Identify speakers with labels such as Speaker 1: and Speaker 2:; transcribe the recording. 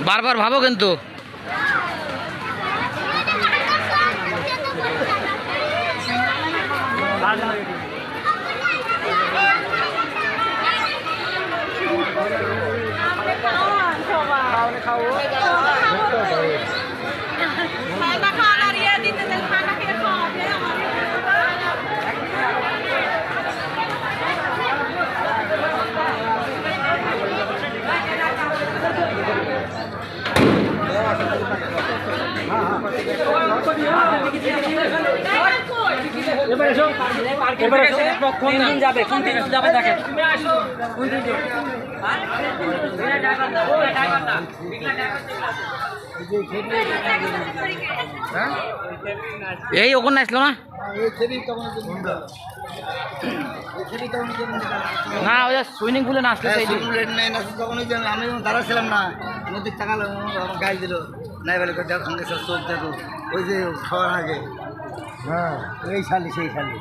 Speaker 1: বারবার ভাবো কিন্তু যাবে কোন তিনজন যাবে দেখেন এই ওখানে আসলো না না ওই সুইমিং পুলে নাচতে
Speaker 2: আমি দাঁড়াচ্ছিলাম না নদীর টাকালো গাইল দিল নাই বলে সঙ্গে চোখ দেখো ওই যে খাওয়ার আগে হ্যাঁ এই শালি সেই শালি